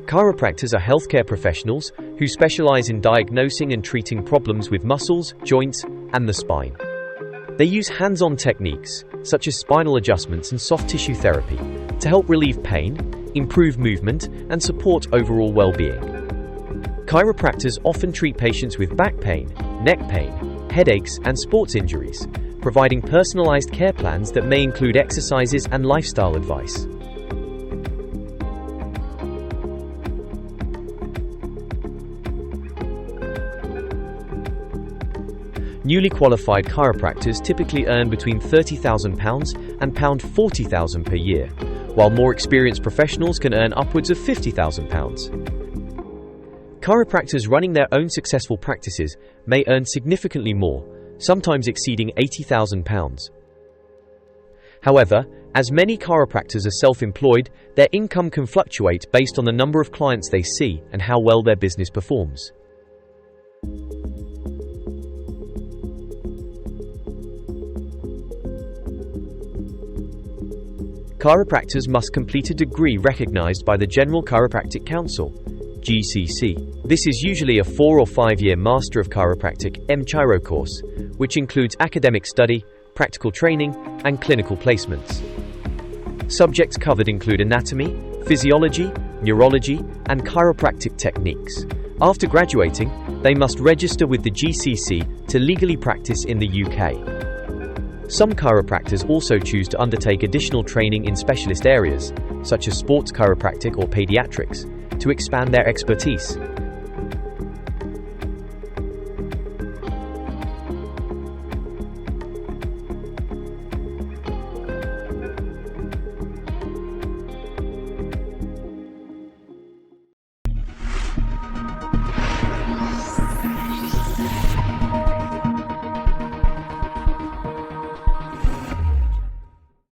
Chiropractors are healthcare professionals who specialize in diagnosing and treating problems with muscles, joints, and the spine. They use hands-on techniques, such as spinal adjustments and soft tissue therapy, to help relieve pain, improve movement, and support overall well-being. Chiropractors often treat patients with back pain, neck pain, headaches, and sports injuries, providing personalized care plans that may include exercises and lifestyle advice. Newly qualified chiropractors typically earn between £30,000 and £40,000 per year, while more experienced professionals can earn upwards of £50,000. Chiropractors running their own successful practices may earn significantly more, sometimes exceeding £80,000. However, as many chiropractors are self-employed, their income can fluctuate based on the number of clients they see and how well their business performs. Chiropractors must complete a degree recognized by the General Chiropractic Council (GCC). This is usually a 4 or 5 year Master of Chiropractic (M-Chiro) course, which includes academic study, practical training, and clinical placements. Subjects covered include anatomy, physiology, neurology, and chiropractic techniques. After graduating, they must register with the GCC to legally practice in the UK. Some chiropractors also choose to undertake additional training in specialist areas, such as sports chiropractic or pediatrics, to expand their expertise.